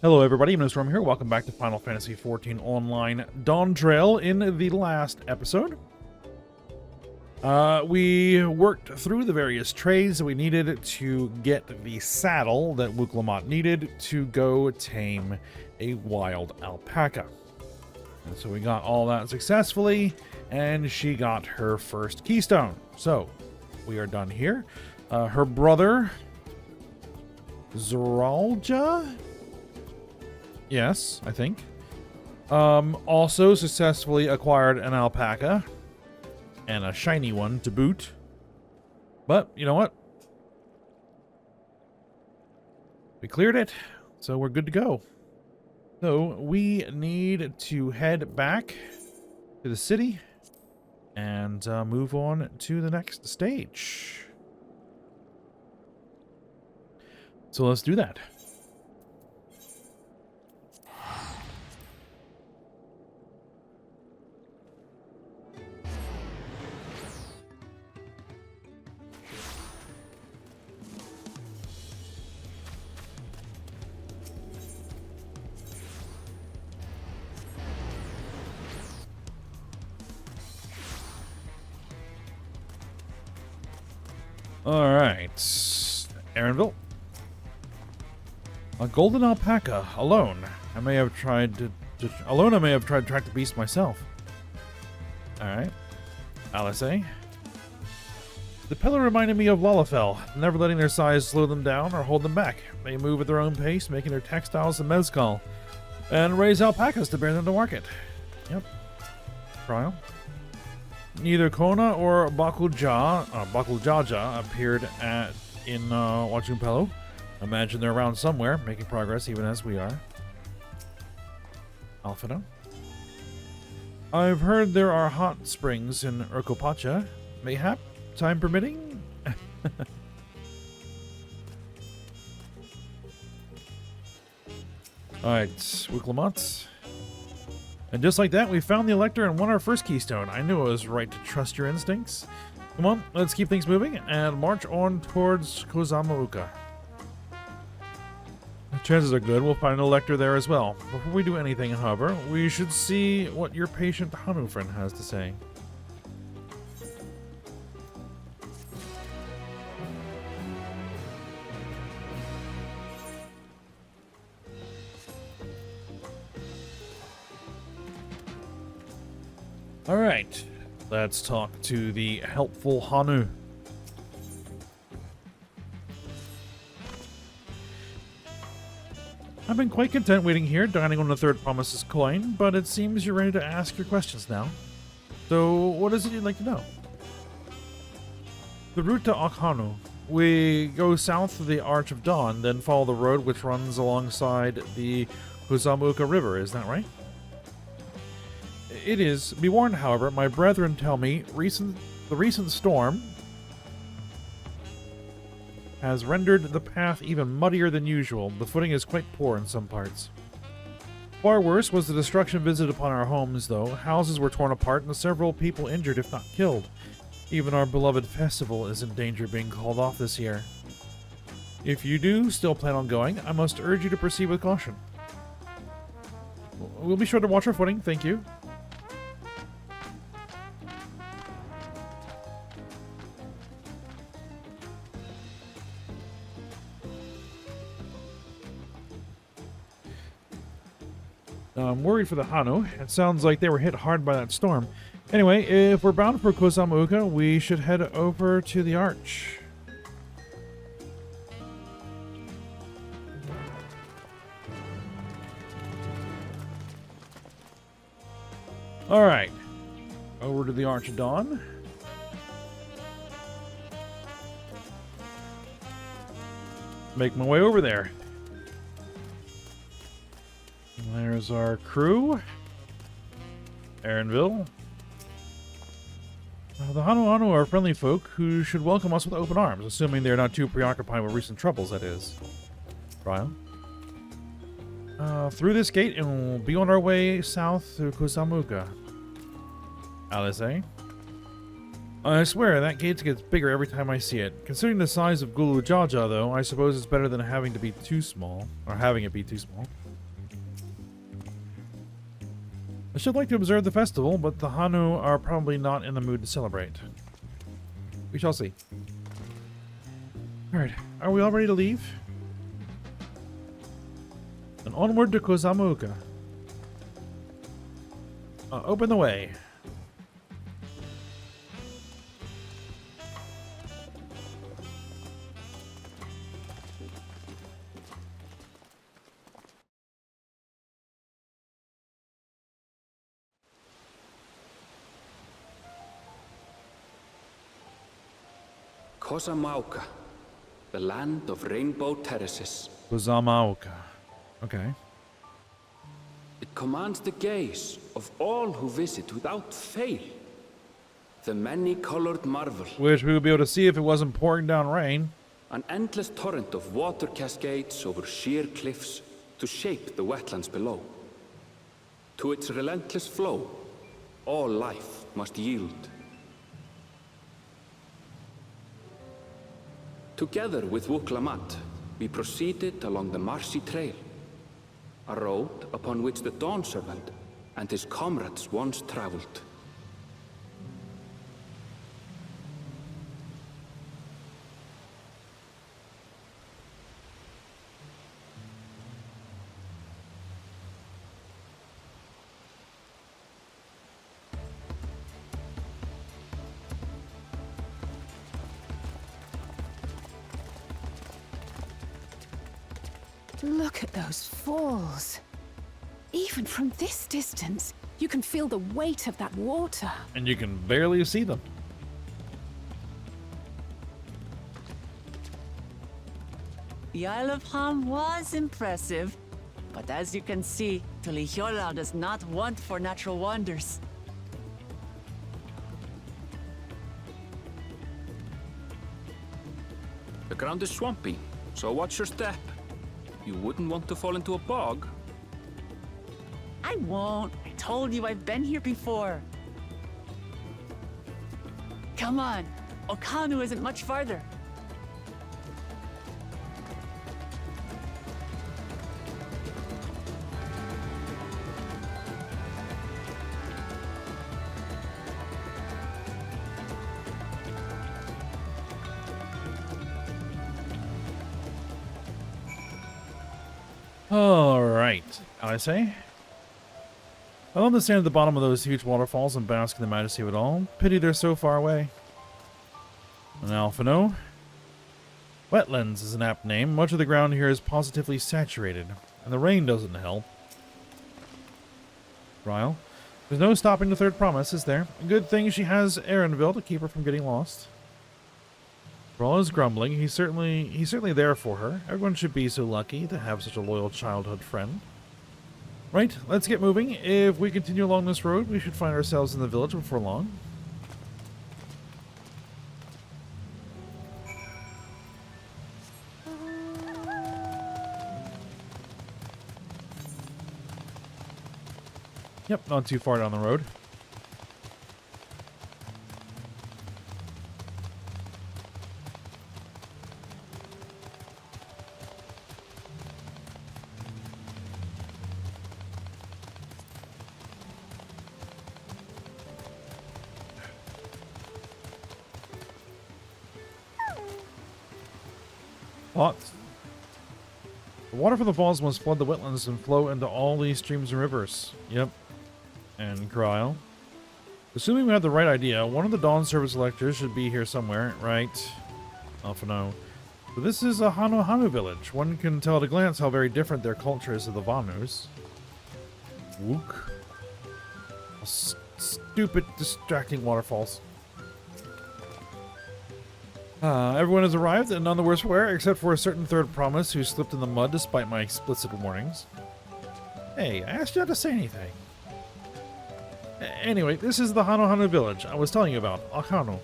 Hello everybody, Storm here. Welcome back to Final Fantasy XIV Online Dawntrail. In the last episode, we worked through the various trades that we needed to get the saddle that Wuklamot needed to go tame a wild alpaca. And so we got all that successfully, and she got her first keystone. So, we are done here. Her brother, Zoralja? Yes, I think. Also successfully acquired an alpaca. And a shiny one to boot. But, you know what? We cleared it, so we're good to go. So, we need to head back to the city and move on to the next stage. So let's do that. Alright. Aaronville. A golden alpaca, alone. I may have tried to track the beast myself. Alright. Alice. The pillar reminded me of Lalafell, never letting their size slow them down or hold them back. They move at their own pace, making their textiles a mezcal, and raise alpacas to bear them to market. Yep. Trial. Neither Kona or Bakuljaja appeared in Wachumpelo. Imagine they're around somewhere, making progress even as we are. Alphino. I've heard there are hot springs in Urkopacha. Mayhap, time permitting? Alright, Wuklamot. And just like that, we found the Elector and won our first keystone. I knew it was right to trust your instincts. Come on, let's keep things moving and march on towards Kozamauka. The chances are good we'll find an Elector there as well. Before we do anything, however, we should see what your patient Hanu friend has to say. Alright, let's talk to the helpful Hanu. I've been quite content waiting here, dining on the third promise's coin, but it seems you're ready to ask your questions now. So, what is it you'd like to know? The route to Hanuhanu. We go south of the Arch of Dawn, then follow the road which runs alongside the Kozamauka River, is that right? It is. Be warned, however, my brethren tell me the recent storm has rendered the path even muddier than usual. The footing is quite poor in some parts. Far worse was the destruction visited upon our homes, though. Houses were torn apart and several people injured, if not killed. Even our beloved festival is in danger of being called off this year. If you do still plan on going, I must urge you to proceed with caution. We'll be sure to watch our footing, thank you. I'm worried for the Hanu. It sounds like they were hit hard by that storm. Anyway, if we're bound for Kozamauka, we should head over to the Arch. Alright. Over to the Arch of Dawn. Make my way over there. There's our crew. Aaronville. The Hanuhanu are friendly folk who should welcome us with open arms, assuming they're not too preoccupied with recent troubles, that is. Trial. Through this gate, and we'll be on our way south to Kozamauka. Alice. I swear, that gate gets bigger every time I see it. Considering the size of Gulu Jaja, though, I suppose it's better than having to be too small. Or having it be too small. I should like to observe the festival, but the Hanu are probably not in the mood to celebrate. We shall see. Alright, are we all ready to leave? And onward to Kozamuka. Open the way. Kosamauka, the land of rainbow terraces. Kozamaoka. Okay. It commands the gaze of all who visit without fail. The many-colored marvel. Which we would be able to see if it wasn't pouring down rain. An endless torrent of water cascades over sheer cliffs to shape the wetlands below. To its relentless flow, all life must yield. Together with Wuklamat, we proceeded along the marshy trail, a road upon which the Dawn Servant and his comrades once traveled. Look at those falls. Even from this distance, you can feel the weight of that water. And you can barely see them. The Isle of Ham was impressive, but as you can see, Tulihiola does not want for natural wonders. The ground is swampy, so watch your step. You wouldn't want to fall into a bog. I won't. I told you I've been here before. Come on. Okanu isn't much farther. Alright, I say. I love to stand at the bottom of those huge waterfalls and bask in the majesty of it all. Pity they're so far away. And Alphino. Wetlands is an apt name. Much of the ground here is positively saturated, and the rain doesn't help. Ryle. There's no stopping the third promise, is there? A good thing she has Aaronville to keep her from getting lost. For all his grumbling, he's certainly there for her. Everyone should be so lucky to have such a loyal childhood friend. Right, let's get moving. If we continue along this road, we should find ourselves in the village before long. Yep, not too far down the road. Thoughts? The water from the falls must flood the wetlands and flow into all these streams and rivers. Yep. And Cryle. Assuming we have the right idea, one of the Dawn Service electors should be here somewhere, right? Alphino. But this is a Hanuhanu village. One can tell at a glance how very different their culture is to the Vanus. Wook. Stupid, distracting waterfalls. Everyone has arrived and none the worse for wear, except for a certain third promise who slipped in the mud despite my explicit warnings. Hey, I asked you not to say anything. Anyway, this is the Hanuhanu village I was telling you about, Akano.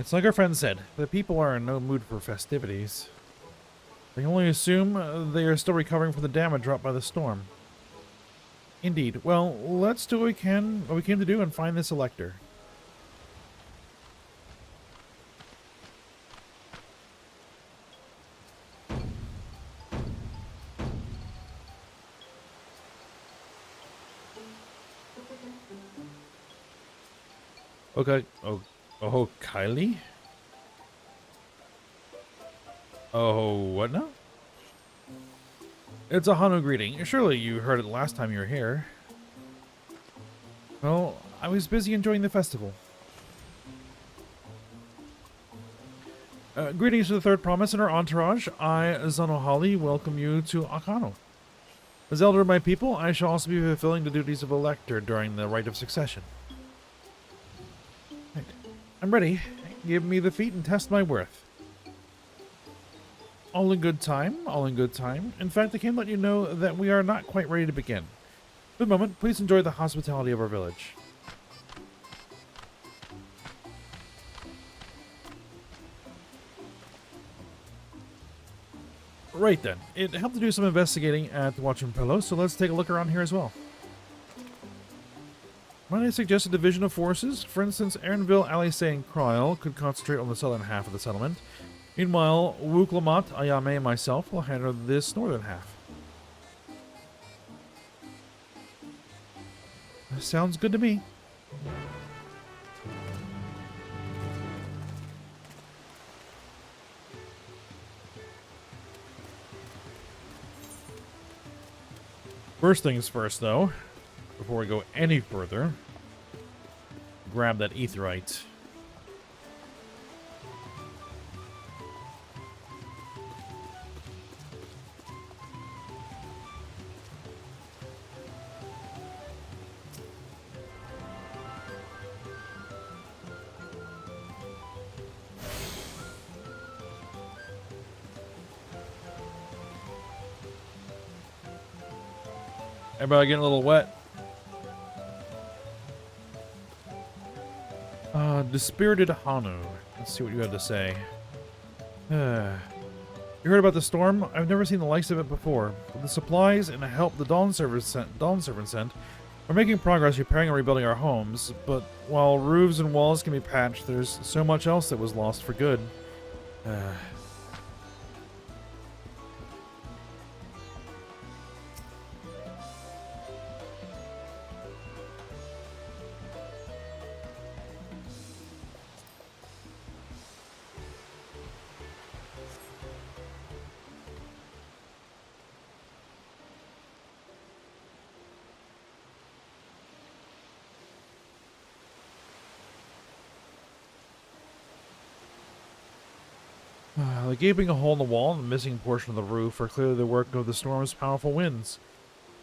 It's like our friend said, the people are in no mood for festivities. They only assume they are still recovering from the damage wrought by the storm. Indeed. Well, let's do what we came to do and find this elector. Okay. Oh, Kylie? Oh, what now? It's a Hanu greeting. Surely you heard it last time you were here. Well, I was busy enjoying the festival. Greetings to the Third Promise and our entourage. I, Zanohali, welcome you to Akano. As elder of my people, I shall also be fulfilling the duties of elector during the rite of succession. Right. I'm ready. Give me the feat and test my worth. All in good time, all in good time. In fact, I can let you know that we are not quite ready to begin. For the moment, please enjoy the hospitality of our village. Right then, it helped to do some investigating at Wachumpelo, so let's take a look around here as well. Might I suggest a division of forces? For instance, Aaronville, Alice, and Cryle could concentrate on the southern half of the settlement. Meanwhile, Wuklamat, Ayame, and myself will handle this northern half. Sounds good to me. First things first, though, before we go any further, grab that aetheryte. Everybody getting a little wet. Dispirited Hanu. Let's see what you have to say. You heard about the storm? I've never seen the likes of it before. With the supplies and the help the Dawn servants sent, we're making progress repairing and rebuilding our homes, but while roofs and walls can be patched, there's so much else that was lost for good. The gaping hole in the wall and the missing portion of the roof are clearly the work of the storm's powerful winds.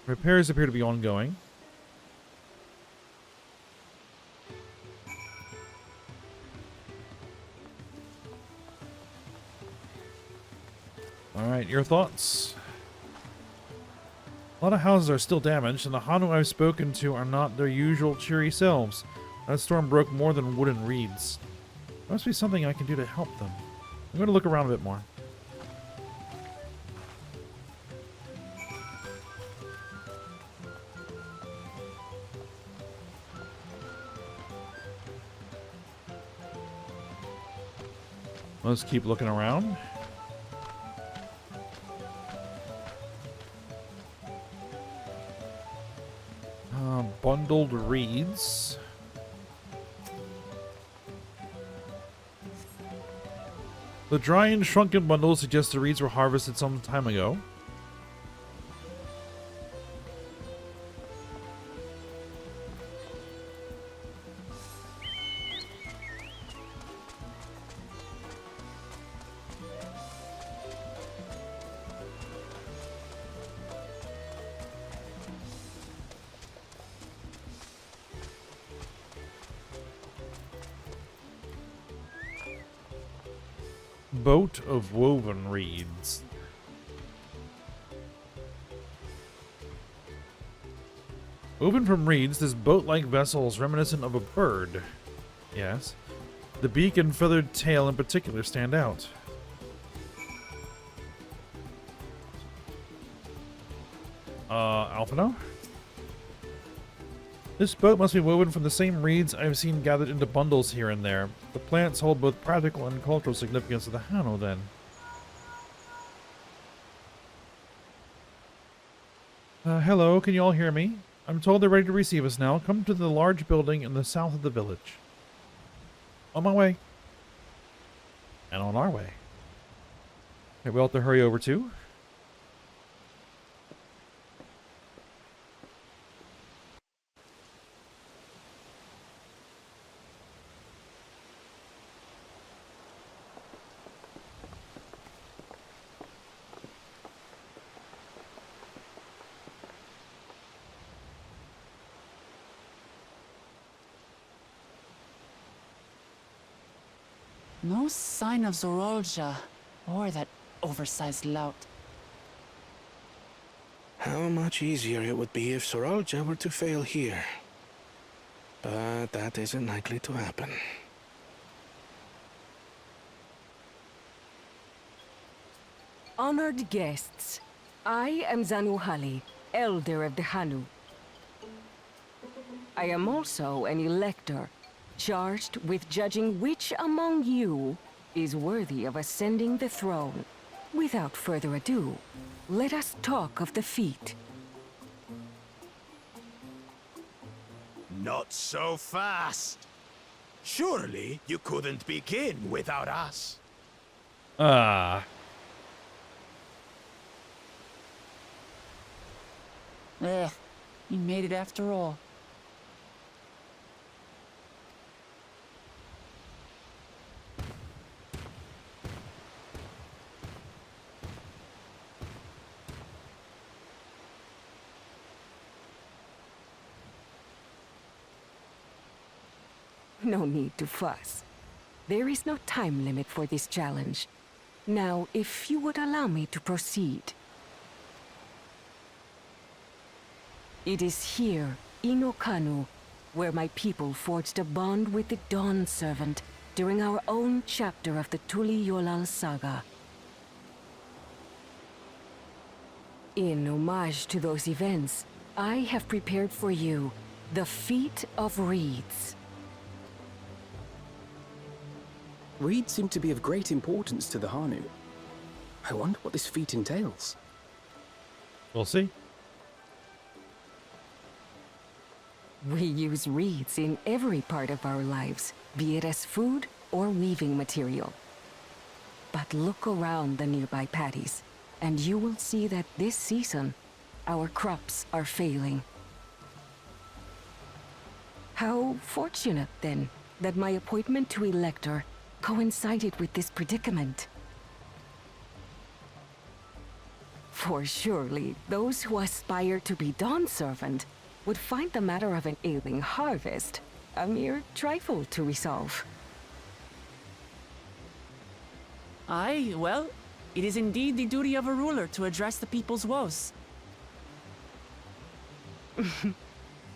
Repairs appear to be ongoing. Alright, your thoughts? A lot of houses are still damaged, and the Hanu I've spoken to are not their usual cheery selves. That storm broke more than wood and reeds. There must be something I can do to help them. I'm going to look around a bit more. Let's keep looking around. Bundled reeds. The dry and shrunken bundles suggest the reeds were harvested some time ago. Boat of woven reeds. Woven from reeds, this boat-like vessel is reminiscent of a bird. Yes. The beak and feathered tail in particular stand out. Alphino? This boat must be woven from the same reeds I've seen gathered into bundles here and there. The plants hold both practical and cultural significance to the Hanu, then. Hello, can you all hear me? I'm told they're ready to receive us now. Come to the large building in the south of the village. On my way. And on our way. Okay, we'll have to hurry over too. No sign of Zorolja or that oversized lout. How much easier it would be if Soralja were to fail here. But that isn't likely to happen. Honored guests, I am Hanuhanu, Elder of the Hanu. I am also an elector, charged with judging which among you is worthy of ascending the throne. Without further ado, let us talk of the feat. Not so fast. Surely you couldn't begin without us. Ah. He made it after all. No need to fuss. There is no time limit for this challenge. Now, if you would allow me to proceed. It is here, in Okanu, where my people forged a bond with the Dawn Servant during our own chapter of the Tuli Yolal saga. In homage to those events, I have prepared for you the Feat of Reeds. Reeds seem to be of great importance to the Hanu. I wonder what this feat entails. We'll see. We use reeds in every part of our lives, be it as food or weaving material. But look around the nearby paddies, and you will see that this season, our crops are failing. How fortunate, then, that my appointment to Elector coincided with this predicament. For surely, those who aspire to be Dawn Servant would find the matter of an ailing harvest a mere trifle to resolve. Aye, well, it is indeed the duty of a ruler to address the people's woes.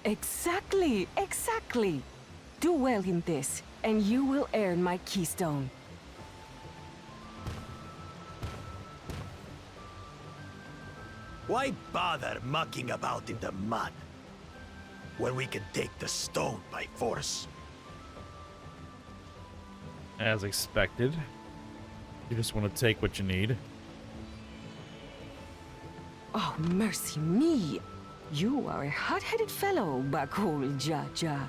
Exactly, exactly. Do well in this, and you will earn my keystone. Why bother mucking about in the mud when we can take the stone by force? As expected. You just want to take what you need. Oh, mercy me! You are a hot-headed fellow, Bakul Jaja.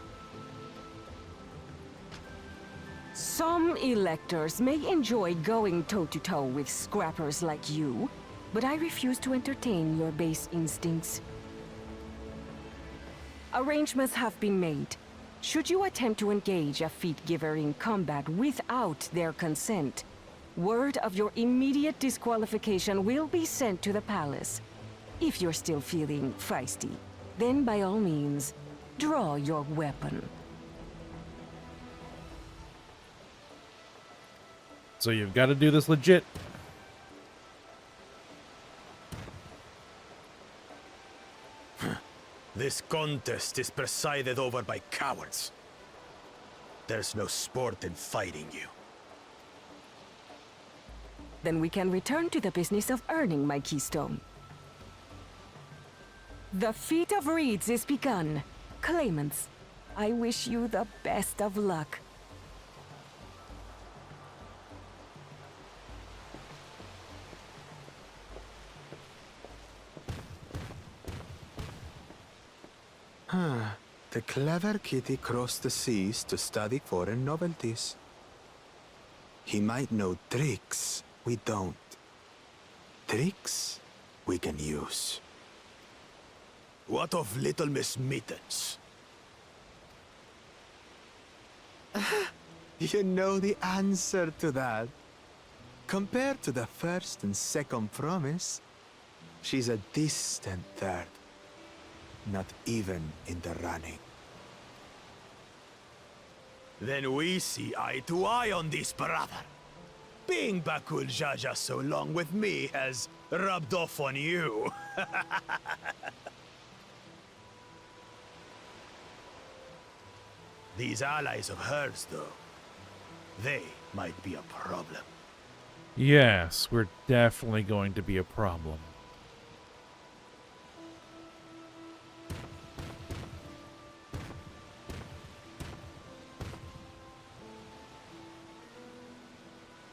Some electors may enjoy going toe-to-toe with scrappers like you, but I refuse to entertain your base instincts. Arrangements have been made. Should you attempt to engage a feat giver in combat without their consent, word of your immediate disqualification will be sent to the palace. If you're still feeling feisty, then by all means, draw your weapon. So you've got to do this legit. This contest is presided over by cowards. There's no sport in fighting you. Then we can return to the business of earning my keystone. The feat of reeds is begun. Claimants, I wish you the best of luck. The clever kitty crossed the seas to study foreign novelties. He might know tricks we don't. Tricks we can use. What of Little Miss Mittens? You know the answer to that. Compared to the first and second promise, she's a distant third. Not even in the running. Then we see eye to eye on this, brother. Being Bakul Jaja so long with me has rubbed off on you. These allies of hers, though, they might be a problem. Yes, we're definitely going to be a problem.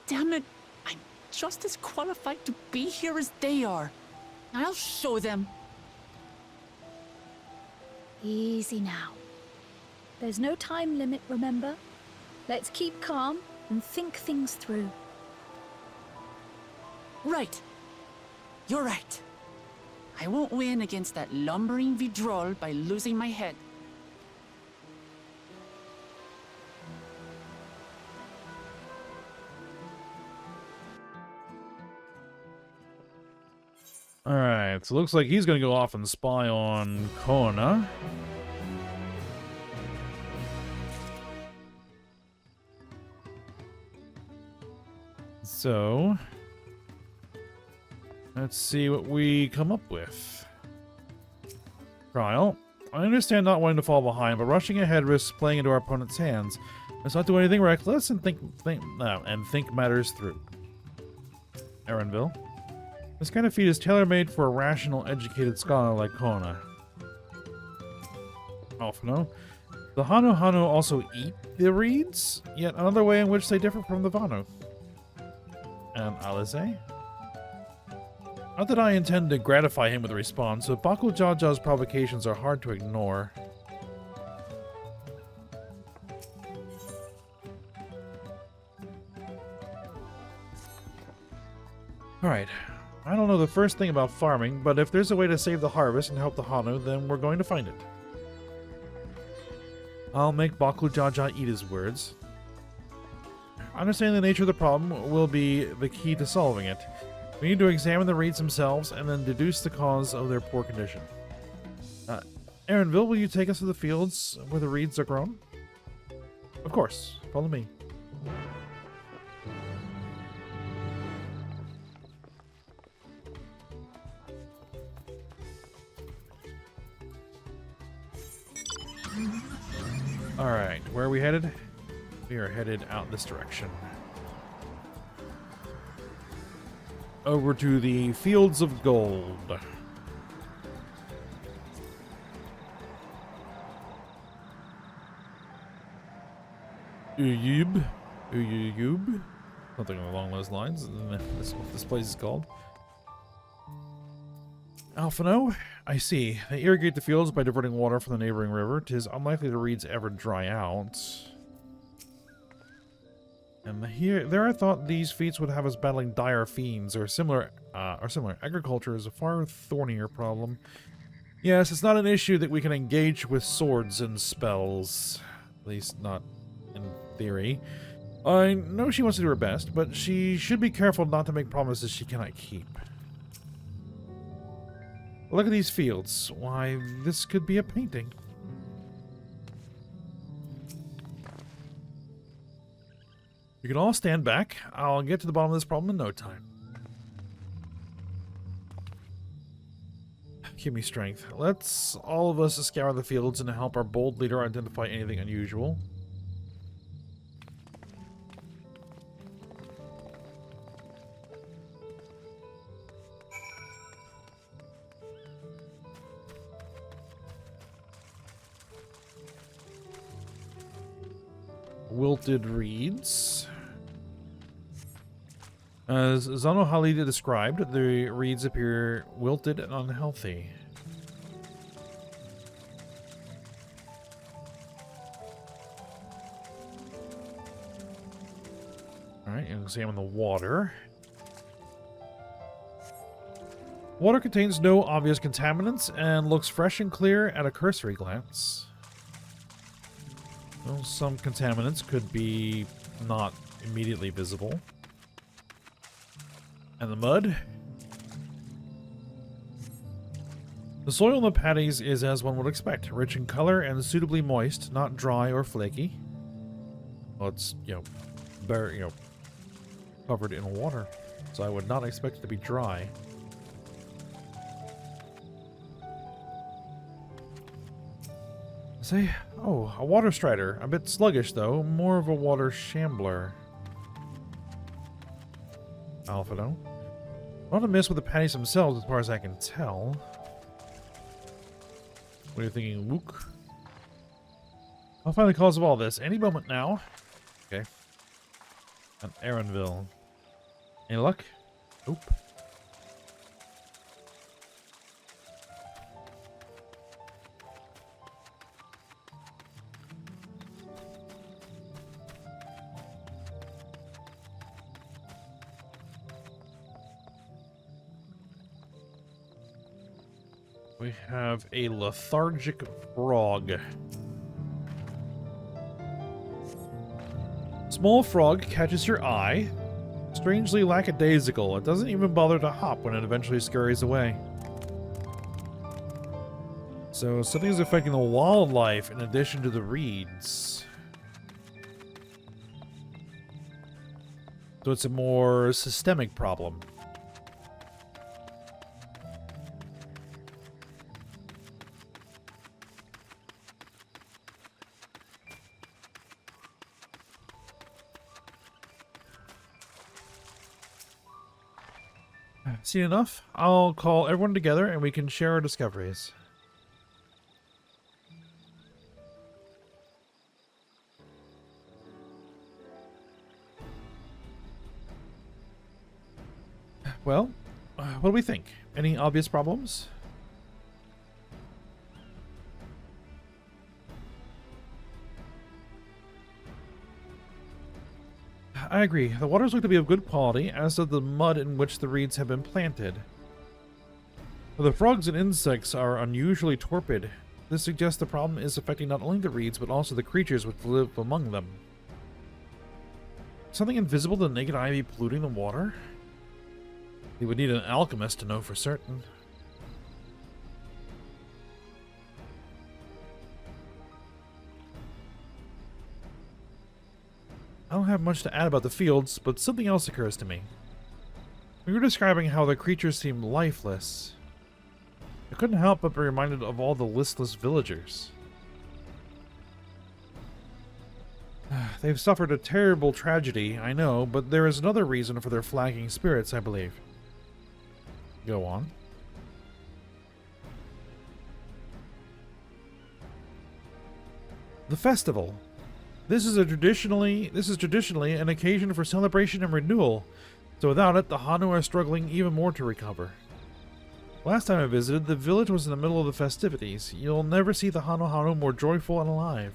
Damn it! I'm just as qualified to be here as they are. I'll show them. Easy now. There's no time limit, remember? Let's keep calm and think things through. Right. You're right. I won't win against that lumbering Vidrol by losing my head. Alright, so it looks like he's gonna go off and spy on Kona. So, let's see what we come up with. Trial. I understand not wanting to fall behind, but rushing ahead risks playing into our opponent's hands. Let's not do anything reckless and think matters through. Erenville. This kind of feat is tailor-made for a rational, educated scholar like Kona. Alphino. The Hanuhanu also eat the reeds, yet another way in which they differ from the Vanu. And Alice? Not that I intend to gratify him with a response, but Baku Jaja's provocations are hard to ignore. Alright. I don't know the first thing about farming, but if there's a way to save the harvest and help the Hanu, then we're going to find it. I'll make Baku Jaja eat his words. Understanding the nature of the problem will be the key to solving it. We need to examine the reeds themselves and then deduce the cause of their poor condition. Erenville, will you take us to the fields where the reeds are grown? Of course. Follow me. Alright, where are we headed? We are headed out this direction. Over to the Fields of Gold. Uyub? Uyub? Something along those lines. That's what this place is called. Alphino, I see. They irrigate the fields by diverting water from the neighboring river. 'Tis unlikely the reeds ever dry out. And there I thought these feats would have us battling dire fiends or similar. Agriculture is a far thornier problem. Yes, it's not an issue that we can engage with swords and spells. At least not in theory. I know she wants to do her best, but she should be careful not to make promises she cannot keep. Look at these fields. Why, this could be a painting. You can all stand back. I'll get to the bottom of this problem in no time. Give me strength. Let's all of us scour the fields and help our bold leader identify anything unusual. wilted reeds. As Zanohalida described, the reeds appear wilted and unhealthy. Alright, examine the water. Water contains no obvious contaminants and looks fresh and clear at a cursory glance. Well, some contaminants could be not immediately visible. And the mud? The soil in the paddies is as one would expect, rich in color and suitably moist, not dry or flaky. Well, it's, covered in water, so I would not expect it to be dry. Say, oh, a water strider. A bit sluggish, though. More of a water shambler. Alphado. Not a miss with the patties themselves, as far as I can tell. What are you thinking, Luke? I'll find the cause of all this any moment now. Okay. An Aaronville. Any luck? Nope. We have a lethargic frog. Small frog catches your eye. Strangely lackadaisical. It doesn't even bother to hop when it eventually scurries away. So something's affecting the wildlife in addition to the reeds. So it's a more systemic problem. Seen enough? I'll call everyone together and we can share our discoveries. Well, what do we think? Any obvious problems? I agree. The waters look to be of good quality, as does the mud in which the reeds have been planted. But the frogs and insects are unusually torpid. This suggests the problem is affecting not only the reeds, but also the creatures which live among them. Something invisible to the naked eye be polluting the water? We would need an alchemist to know for certain. I don't have much to add about the fields, but something else occurs to me. We were describing how the creatures seemed lifeless. I couldn't help but be reminded of all the listless villagers. They've suffered a terrible tragedy, I know, but there is another reason for their flagging spirits, I believe. Go on. The festival. This is traditionally an occasion for celebration and renewal, so without it, the Hanu are struggling even more to recover. Last time I visited, the village was in the middle of the festivities. You'll never see the Hanuhanu more joyful and alive.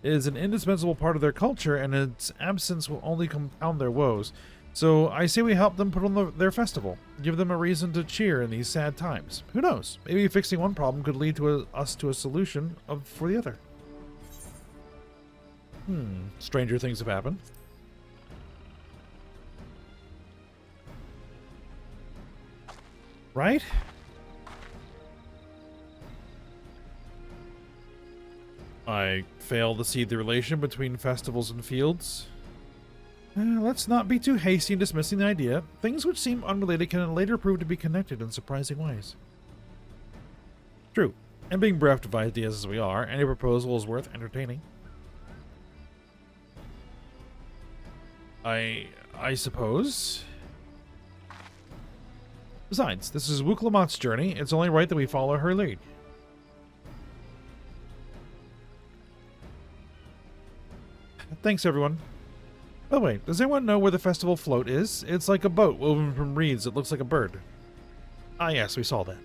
It is an indispensable part of their culture, and its absence will only compound their woes. So I say we help them put on their festival, give them a reason to cheer in these sad times. Who knows? Maybe fixing one problem could lead to us to a solution for the other. Stranger things have happened. Right? I fail to see the relation between festivals and fields. Let's not be too hasty in dismissing the idea. Things which seem unrelated can later prove to be connected in surprising ways. True. And being bereft of ideas as we are, any proposal is worth entertaining. I suppose. Besides, this is Wuklamat's journey. It's only right that we follow her lead. thanks everyone. By the way, does anyone know where the festival float is? It's like a boat woven from reeds that looks like a bird. Ah yes, we saw that.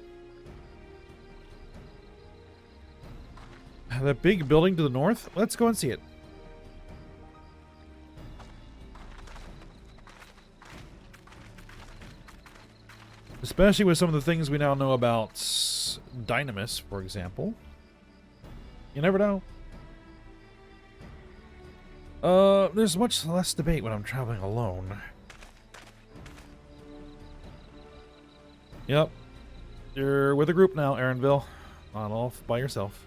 That big building to the north? Let's go and see it. Especially with some of the things we now know about Dynamis, for example. You never know. There's much less debate when I'm traveling alone. Yep. You're with a group now, Aaronville. Not all by yourself.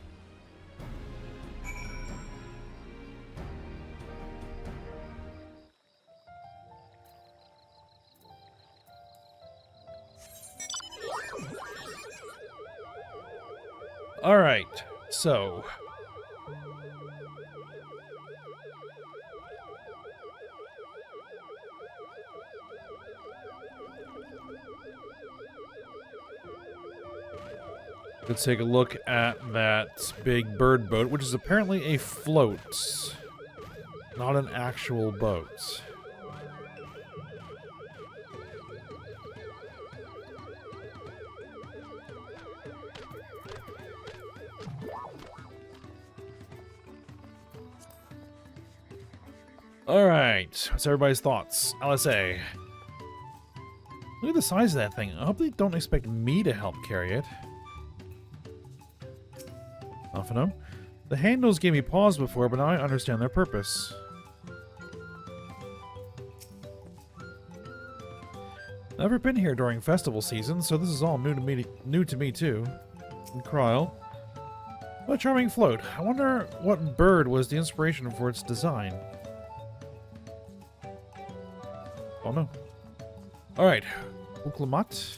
Alright, so... let's take a look at that big bird boat, which is apparently a float, not an actual boat. Alright, what's everybody's thoughts? LSA. Look at the size of that thing. I hope they don't expect me to help carry it. Hanuhanu. The handles gave me pause before, but now I understand their purpose. Never been here during festival season, so this is all new to me too. And Kryl. What a charming float. I wonder what bird was the inspiration for its design. Oh no. Alright. Uklamat.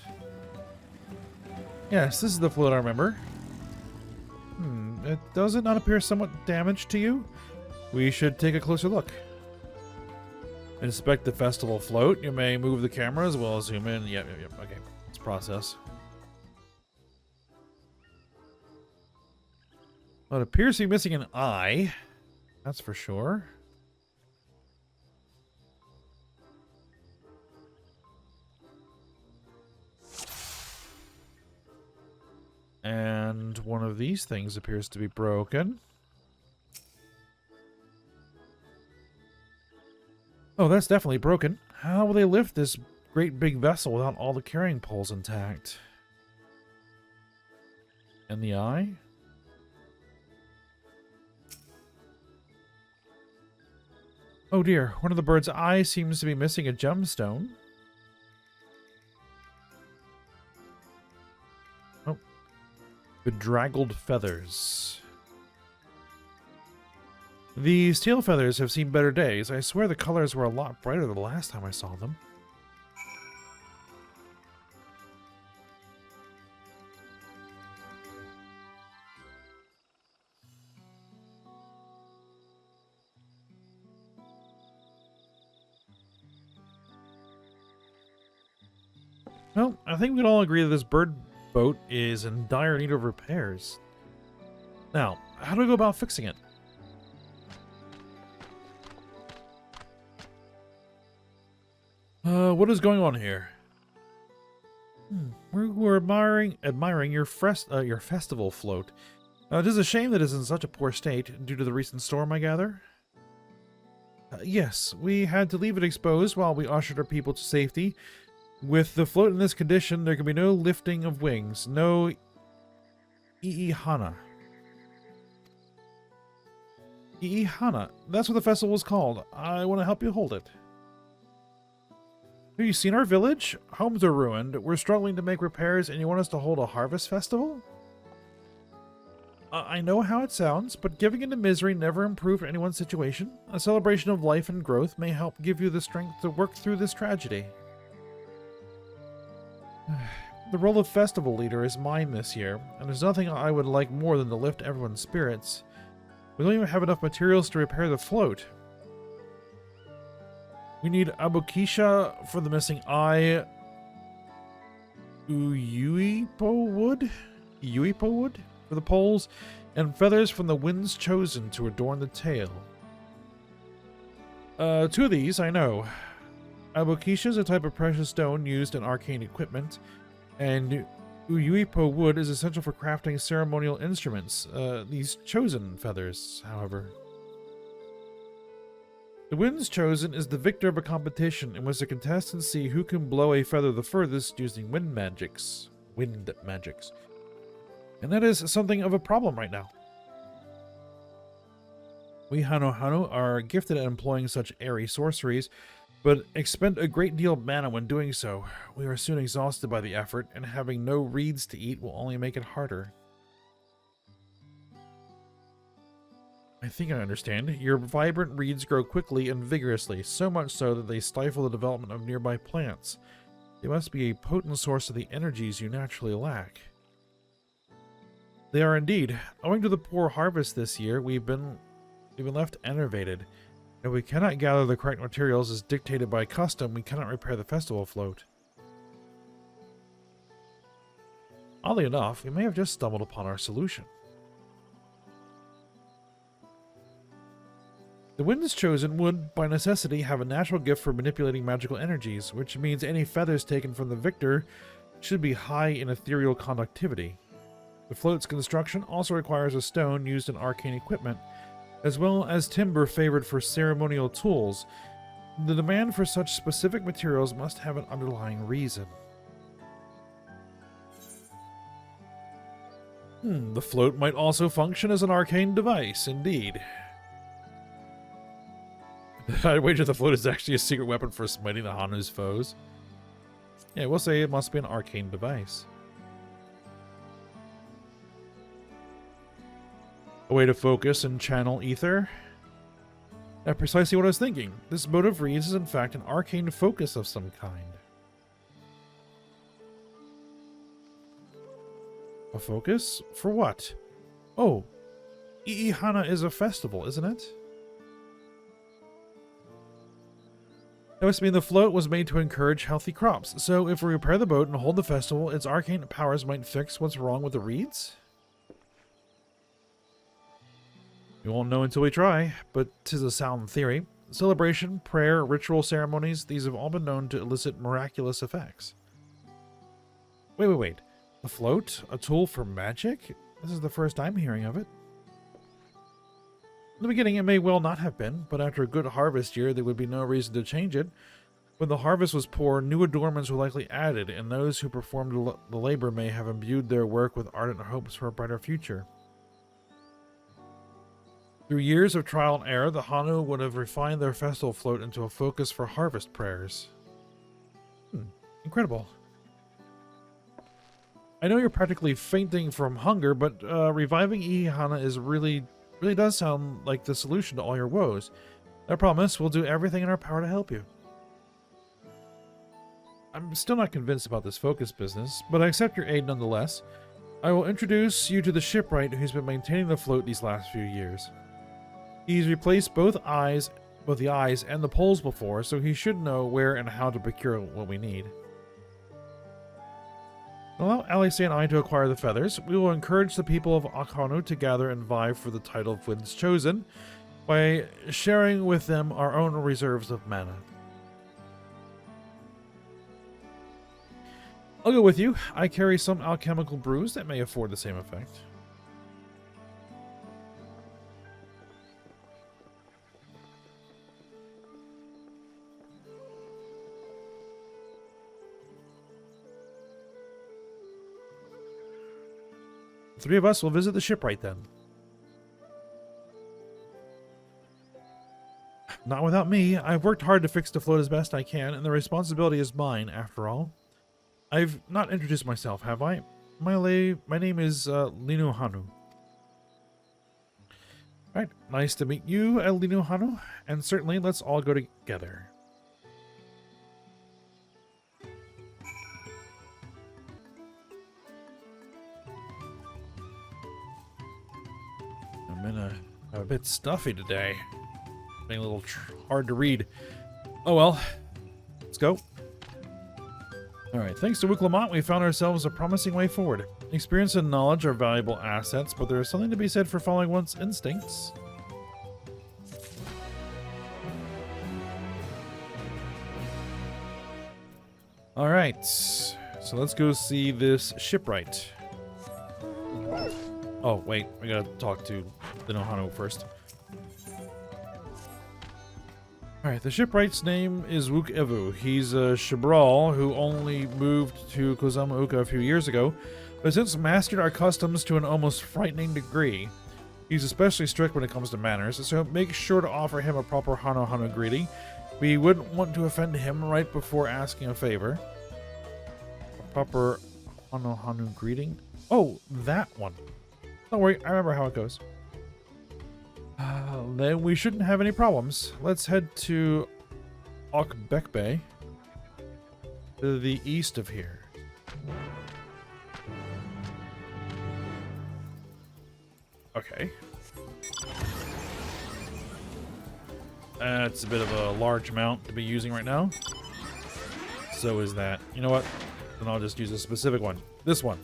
Yes, this is the float I remember. Does it not appear somewhat damaged to you? We should take a closer look. Inspect the festival float. You may move the camera as well as zoom in. Yep. Okay, let's process. Well, it appears to be missing an eye. That's for sure. And one of these things appears to be broken. Oh, that's definitely broken. How will they lift this great big vessel without all the carrying poles intact? And the eye? Oh dear, one of the bird's eyes seems to be missing a gemstone. Bedraggled feathers. These tail feathers have seen better days. I swear the colors were a lot brighter the last time I saw them. Well, I think we can all agree that this bird boat is in dire need of repairs. Now, how do we go about fixing it? What is going on here? We're admiring your festival float. It is a shame that it's in such a poor state due to the recent storm, I gather. Yes, we had to leave it exposed while we ushered our people to safety. With the float in this condition, there can be no lifting of wings, no Iihana. Iihana, that's what the festival was called. I want to help you hold it. Have you seen our village? Homes are ruined. We're struggling to make repairs, and you want us to hold a harvest festival? I know how it sounds, but giving into misery never improved anyone's situation. A celebration of life and growth may help give you the strength to work through this tragedy. The role of festival leader is mine this year, and there's nothing I would like more than to lift everyone's spirits. We don't even have enough materials to repair the float. We need Abukisha for the missing eye, Uyuipo wood for the poles, and feathers from the winds chosen to adorn the tail. Two of these, I know. Abokisha is a type of precious stone used in arcane equipment, and Uyuipo wood is essential for crafting ceremonial instruments. These chosen feathers, however. The Wind's Chosen is the victor of a competition in which the contestants see who can blow a feather the furthest using wind magics. And that is something of a problem right now. We Hanuhanu are gifted at employing such airy sorceries, but expend a great deal of mana when doing so. We are soon exhausted by the effort, and having no reeds to eat will only make it harder. I think I understand. Your vibrant reeds grow quickly and vigorously, so much so that they stifle the development of nearby plants. They must be a potent source of the energies you naturally lack. They are indeed. Owing to the poor harvest this year, we've been left enervated. If we cannot gather the correct materials as dictated by custom, we cannot repair the festival float. Oddly enough, we may have just stumbled upon our solution. The Wind's Chosen would, by necessity, have a natural gift for manipulating magical energies, which means any feathers taken from the victor should be high in ethereal conductivity. The float's construction also requires a stone used in arcane equipment, as well as timber favored for ceremonial tools. The demand for such specific materials must have an underlying reason. The float might also function as an arcane device, indeed. I wager the float is actually a secret weapon for smiting the Hanu's foes. Yeah, we'll say it must be an arcane device. A way to focus and channel ether? That's precisely what I was thinking. This boat of reeds is in fact an arcane focus of some kind. A focus? For what? Oh, Iihana is a festival, isn't it? That must mean the float was made to encourage healthy crops, so if we repair the boat and hold the festival, its arcane powers might fix what's wrong with the reeds? We won't know until we try, but 'tis a sound theory. Celebration, prayer, ritual ceremonies, these have all been known to elicit miraculous effects. Wait. The float? A tool for magic? This is the first I'm hearing of it. In the beginning, it may well not have been, but after a good harvest year, there would be no reason to change it. When the harvest was poor, new adornments were likely added, and those who performed the labor may have imbued their work with ardent hopes for a brighter future. Through years of trial and error, the Hanu would have refined their festival float into a focus for harvest prayers. Incredible. I know you're practically fainting from hunger, but reviving Iihana is really does sound like the solution to all your woes. I promise we'll do everything in our power to help you. I'm still not convinced about this focus business, but I accept your aid nonetheless. I will introduce you to the shipwright who's been maintaining the float these last few years. He's replaced both the eyes and the poles before, so he should know where and how to procure what we need. Allow Alice and I to acquire the feathers. We will encourage the people of Hanuhanu to gather and vie for the title of Wind's Chosen by sharing with them our own reserves of mana. I'll go with you. I carry some alchemical brews that may afford the same effect. The three of us will visit the shipwright then. Not without me. I've worked hard to fix the float as best I can, and the responsibility is mine, after all. I've not introduced myself, have I? My name is Hanuhanu. Right, nice to meet you, Hanuhanu, and certainly let's all go together. I'm a bit stuffy today. Being a little hard to read. Oh well, let's go. Alright, thanks to Wuklamont, we found ourselves a promising way forward. Experience and knowledge are valuable assets, but there is something to be said for following one's instincts. All right, so let's go see this shipwright. Oh, wait, we gotta talk to the Nohanu first. Alright, the shipwright's name is Wook Evu. He's a Shibral who only moved to Kozama Uka a few years ago, but since mastered our customs to an almost frightening degree. He's especially strict when it comes to manners, so make sure to offer him a proper Hanuhanu greeting. We wouldn't want to offend him right before asking a favor. A proper Hanuhanu greeting? Oh, that one. Don't worry, I remember how it goes. Then we shouldn't have any problems. Let's head to Okbekbe, to the east of here. Okay. That's a bit of a large amount to be using right now. So is that. You know what? Then I'll just use a specific one. This one.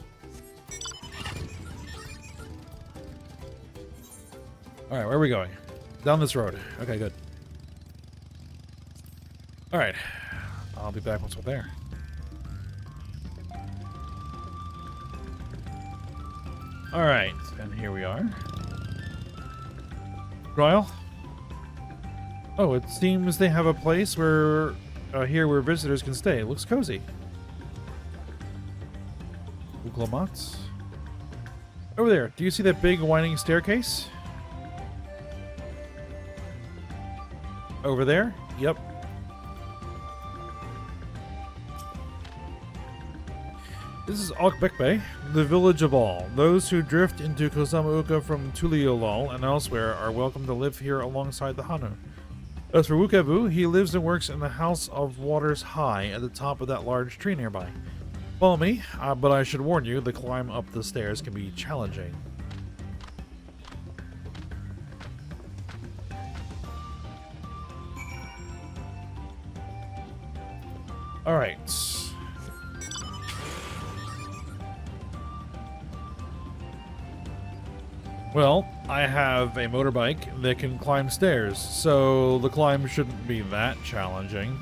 Alright, where are we going? Down this road. Okay, good. Alright. I'll be back once we're there. Alright, and here we are. Trial? Oh, it seems they have a place where here where visitors can stay. It looks cozy. Uklamots? Over there, do you see that big winding staircase? Over there? Yep. This is Okbekbe, the village of all. Those who drift into Kozama Uka from Tuliolol and elsewhere are welcome to live here alongside the Hanu. As for Wukevu, he lives and works in the House of Waters High at the top of that large tree nearby. Follow me, but I should warn you, the climb up the stairs can be challenging. Alright. Well, I have a motorbike that can climb stairs, so the climb shouldn't be that challenging.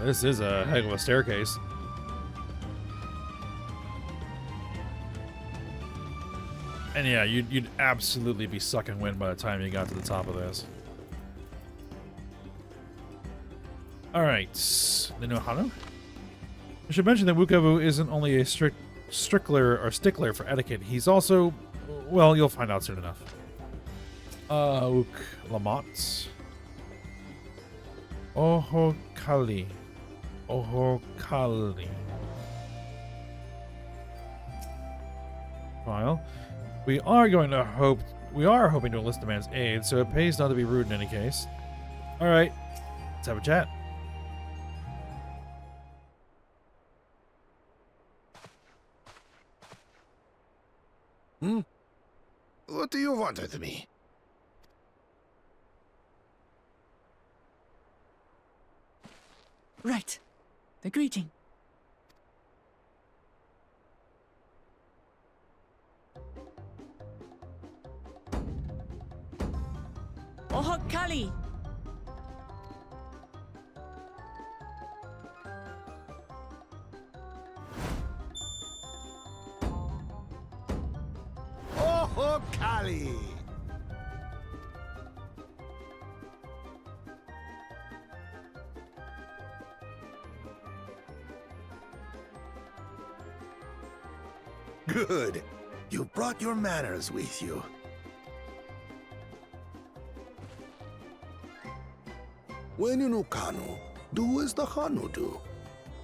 This is a heck of a staircase. And yeah, you'd absolutely be sucking wind by the time you got to the top of this. Alright, the Nohanu? I should mention that Wukevu isn't only a stickler for etiquette, he's also, well, you'll find out soon enough. Lamont. Ohokali. File. We are hoping to enlist the man's aid, so it pays not to be rude in any case. Alright, let's have a chat. What do you want with me? Right. The greeting. Ohokali! Ohokali! Good. You brought your manners with you. When you know Kanu, do as the Hanu do.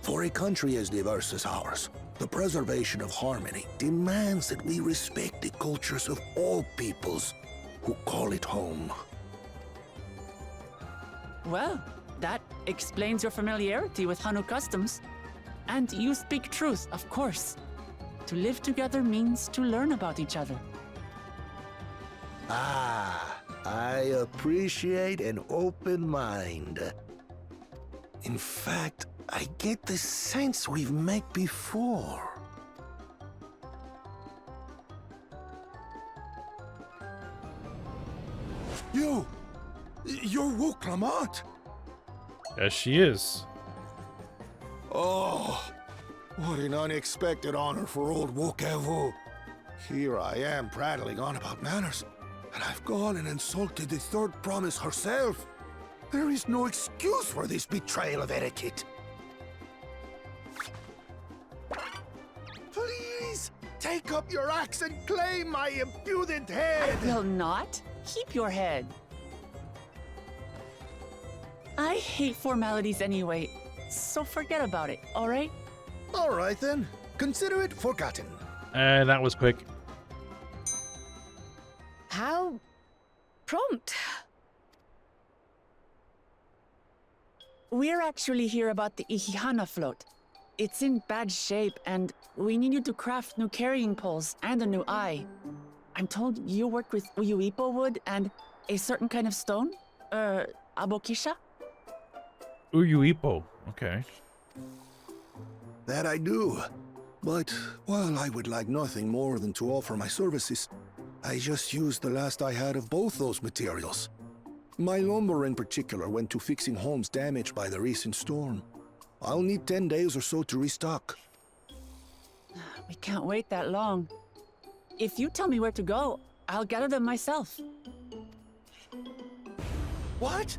For a country as diverse as ours, the preservation of harmony demands that we respect the cultures of all peoples who call it home. Well, that explains your familiarity with Hanu customs. And you speak truth, of course. To live together means to learn about each other. Ah, I appreciate an open mind. In fact, I get the sense we've met before. You're Wuklamat. Yes, she is. Oh, what an unexpected honor for old Wukevu. Here I am prattling on about manners, and I've gone and insulted the third promise herself. There is no excuse for this betrayal of etiquette. Please, take up your axe and claim my impudent head! I will not. Keep your head. I hate formalities anyway, so forget about it, alright? All right then, consider it forgotten. And that was quick. How prompt. We're actually here about the Ihihana float. It's in bad shape, and we need you to craft new carrying poles and a new eye. I'm told you work with Uyuipo wood and a certain kind of stone? Abokisha? Uyuipo. Okay. That I do. But while I would like nothing more than to offer my services, I just used the last I had of both those materials. My lumber in particular went to fixing homes damaged by the recent storm. I'll need 10 days or so to restock. We can't wait that long. If you tell me where to go, I'll gather them myself. What?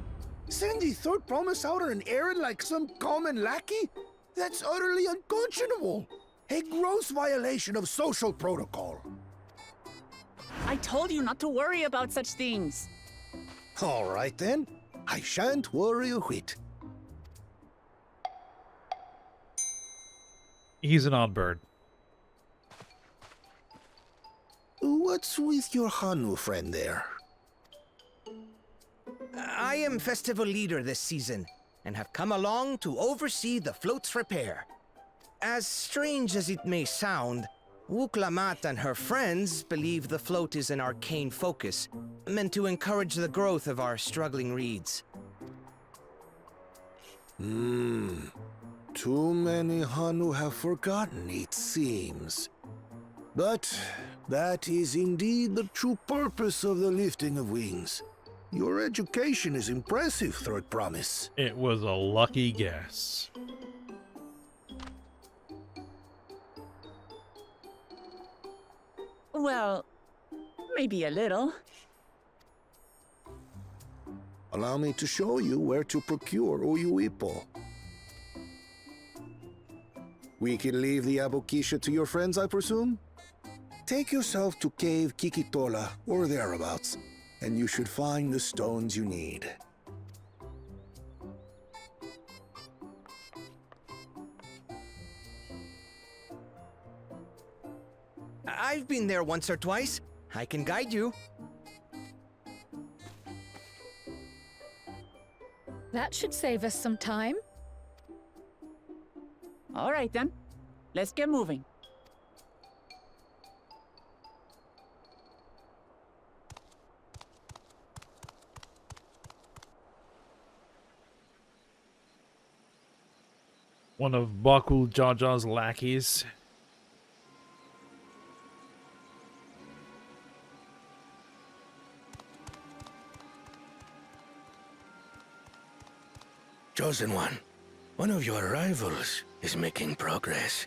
Send the third promise out on an errand like some common lackey? That's utterly unconscionable. A gross violation of social protocol. I told you not to worry about such things. All right then. I shan't worry a whit. He's an odd bird. What's with your Hanu friend there? I am festival leader this season, and have come along to oversee the float's repair. As strange as it may sound, Wuklamat and her friends believe the float is an arcane focus, meant to encourage the growth of our struggling reeds. Too many Hanu have forgotten, it seems. But that is indeed the true purpose of the lifting of wings. Your education is impressive, Third Promise. It was a lucky guess. Well, maybe a little. Allow me to show you where to procure Uyuipo. We can leave the Abokisha to your friends, I presume? Take yourself to Cave Kikitola or thereabouts, and you should find the stones you need. I've been there once or twice. I can guide you. That should save us some time. All right then, let's get moving. One of Bakul Jaja's lackeys. Chosen one of your rivals is making progress.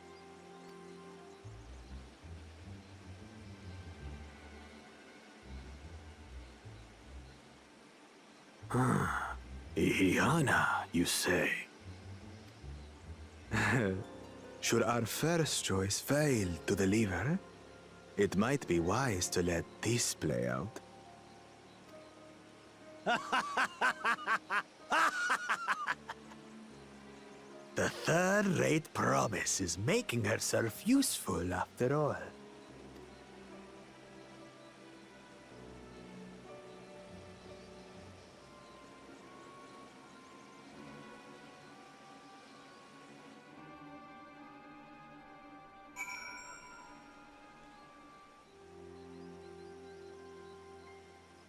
Ihihana, you say? Should our first choice fail to deliver, it might be wise to let this play out. The third-rate promise is making herself useful after all.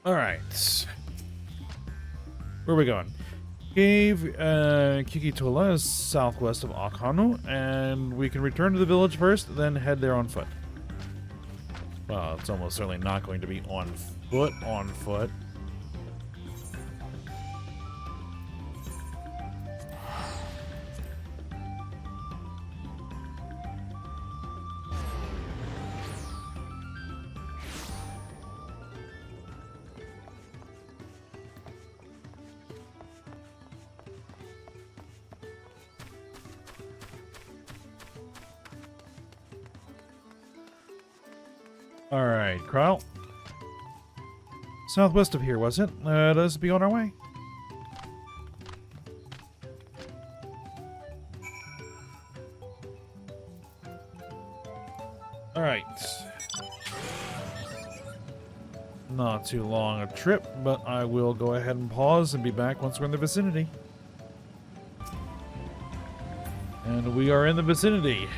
All right. Where are we going? Cave Kikitola is southwest of Hanuhanu, and we can return to the village first, then head there on foot. Well, it's almost certainly not going to be on foot. Alright, Kryle. Southwest of here, was it? Let us be on our way. Alright. Not too long a trip, but I will go ahead and pause and be back once we're in the vicinity. And we are in the vicinity.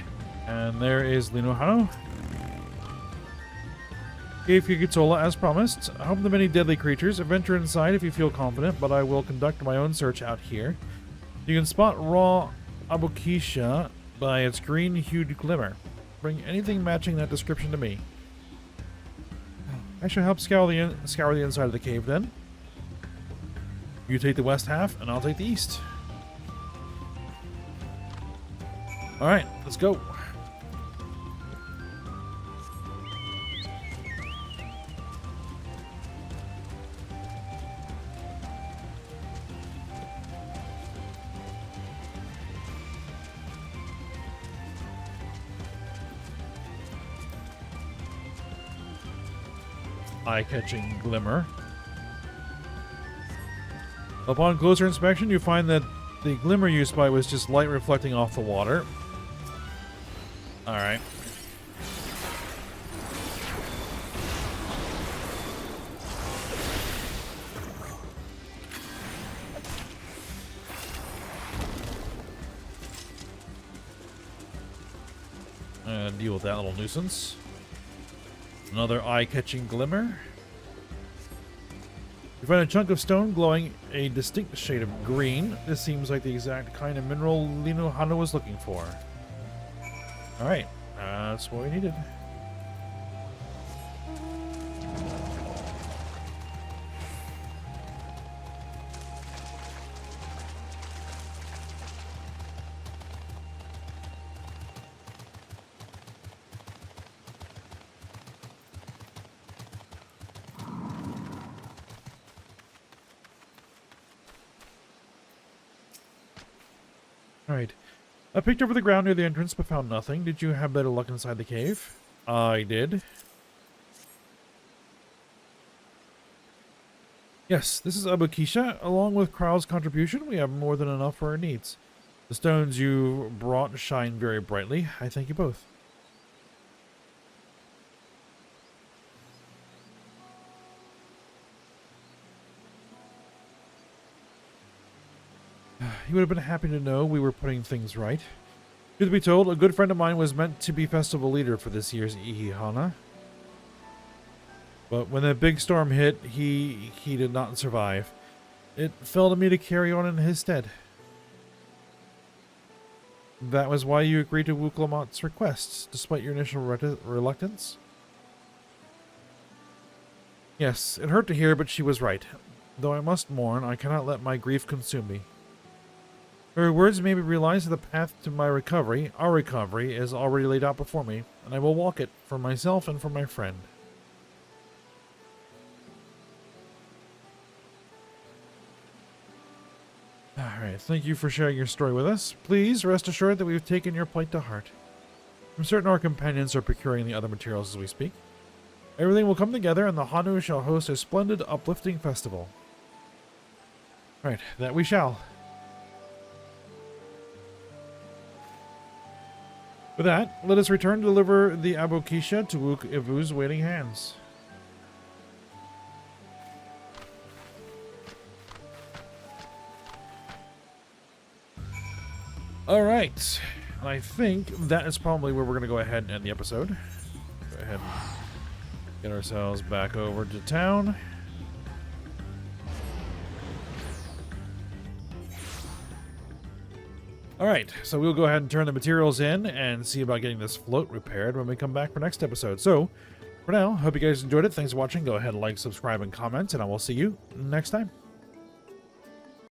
And there is Hanuhanu. Cave Kikitola as promised. Home of the many deadly creatures. Adventure inside if you feel confident, but I will conduct my own search out here. You can spot raw Abukisha by its green-hued glimmer. Bring anything matching that description to me. I shall help scour the inside of the cave then. You take the west half, and I'll take the east. Alright, let's go. Eye-catching glimmer. Upon closer inspection, you find that the glimmer you spy was just light reflecting off the water. Alright. Deal with that little nuisance. Another eye-catching glimmer. You find a chunk of stone glowing a distinct shade of green. This seems like the exact kind of mineral Hanuhanu was looking for. Alright, that's what we needed. Alright. I peeked over the ground near the entrance but found nothing. Did you have better luck inside the cave? I did. Yes, this is Abukisha. Along with Kryle's contribution, we have more than enough for our needs. The stones you brought shine very brightly. I thank you both. You would have been happy to know we were putting things right. Truth be told, a good friend of mine was meant to be festival leader for this year's Ihihana. But when that big storm hit, he did not survive. It fell to me to carry on in his stead. That was why you agreed to Wuklamat's requests, despite your initial reluctance? Yes, it hurt to hear, but she was right. Though I must mourn, I cannot let my grief consume me. Her words made me realize that the path to my recovery, our recovery, is already laid out before me, and I will walk it for myself and for my friend. Alright, thank you for sharing your story with us. Please rest assured that we've taken your plight to heart. I'm certain our companions are procuring the other materials as we speak. Everything will come together and the Hanu shall host a splendid, uplifting festival. Right, that we shall. With that, let us return to deliver the Abukisha to Wook Ivu's waiting hands. Alright, I think that is probably where we're going to go ahead and end the episode. Go ahead and get ourselves back over to town. Alright, so we'll go ahead and turn the materials in and see about getting this float repaired when we come back for next episode. So, for now, hope you guys enjoyed it. Thanks for watching. Go ahead and like, subscribe, and comment, and I will see you next time.